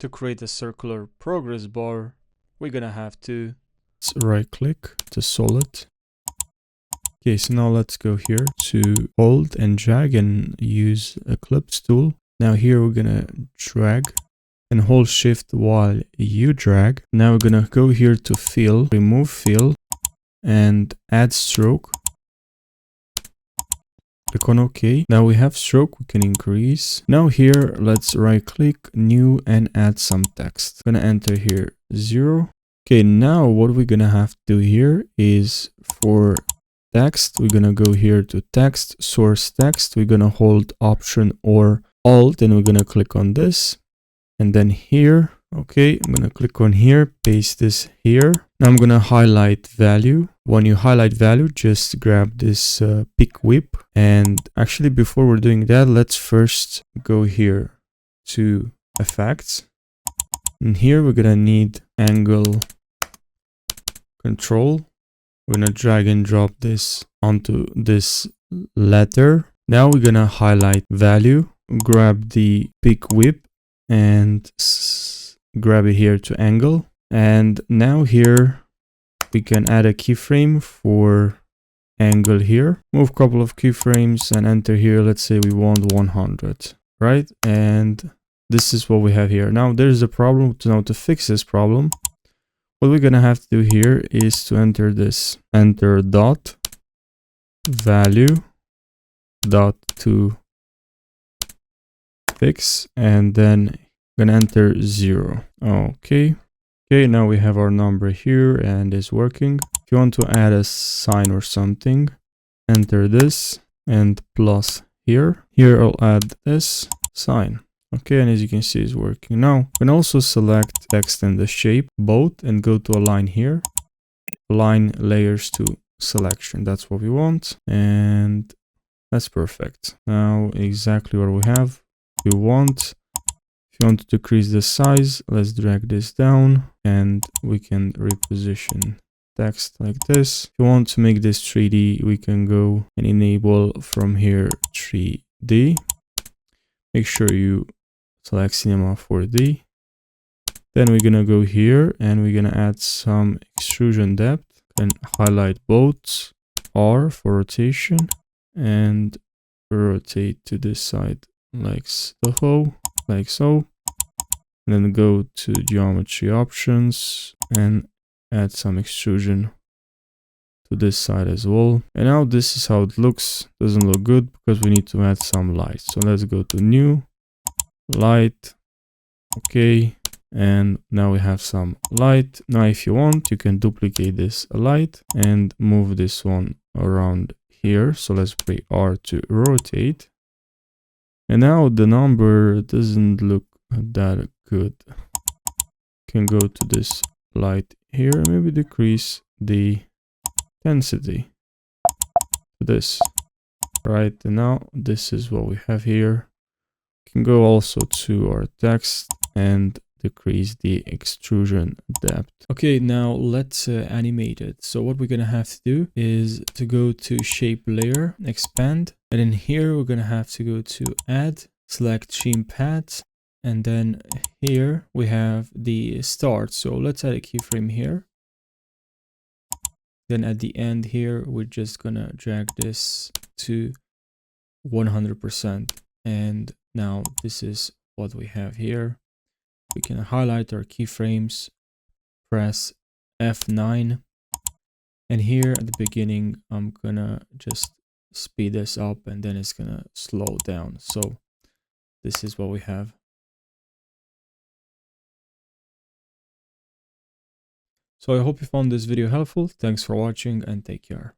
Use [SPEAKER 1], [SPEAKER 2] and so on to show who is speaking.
[SPEAKER 1] To create a circular progress bar, we're gonna have to right click to solid. Okay, so now let's go here to hold and drag and use Eclipse tool. Now here we're gonna drag and hold shift while you drag. Now we're gonna go here to fill, remove fill and add stroke. Click on OK. Now we have stroke, we can increase. Now here, let's right click, new and add some text. I'm gonna enter here 0. Okay, now what we're gonna have to do here is for text, we're gonna go here to text, source text. We're gonna hold option or alt and we're gonna click on this. And then here, okay, I'm gonna click on here, paste this here. Now I'm gonna highlight value. When you highlight value, just grab this pick whip. And actually before we're doing that, let's first go here to effects. And here we're gonna need angle control. We're gonna drag and drop this onto this letter. Now we're gonna highlight value, grab the pick whip and grab it here to angle. And now here we can add a keyframe for angle here. Move a couple of keyframes and enter here. Let's say we want 100, right? And this is what we have here. Now there's a problem. To fix this problem, what we're gonna have to do here is to enter this, enter dot value dot to fix, and then I'm gonna enter 0. Okay. Okay, now we have our number here and it's working. If you want to add a sign or something, enter this and plus here. Here I'll add this sign. Okay, and as you can see, it's working. Now, you can also select text and the shape, both, and go to align here. Align layers to selection. That's what we want. And that's perfect. Now, exactly what we have. If you want to decrease the size, let's drag this down and we can reposition text like this. If you want to make this 3D, we can go and enable from here 3D. Make sure you select Cinema 4D. Then we're gonna go here and we're gonna add some extrusion depth and highlight both R for rotation and rotate to this side like so, like so. And then go to geometry options and add some extrusion to this side as well. And now this is how it looks. Doesn't look good because we need to add some light. So let's go to new, light. Okay. And now we have some light. Now if you want, you can duplicate this light and move this one around here. So let's play R to rotate. And now the number doesn't look that good. Can go to this light here, maybe decrease the intensity to this, right? And now this is what we have here. Can go also to our text and decrease the extrusion depth. Okay, now let's animate it. So what we're gonna have to do is to go to shape layer, expand, and in here we're gonna have to go to add, select trim paths, and then here we have the start. So let's add a keyframe here. Then at the end here, we're just gonna drag this to 100%. And now this is what we have here. We can highlight our keyframes, press F9. And here at the beginning, I'm gonna just speed this up and then it's gonna slow down. So this is what we have. So I hope you found this video helpful. Thanks for watching and take care.